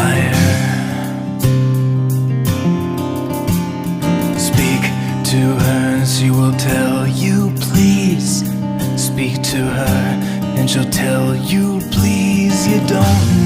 fire. Speak to her and she will tell you please. Speak to her and she'll tell you please. You don't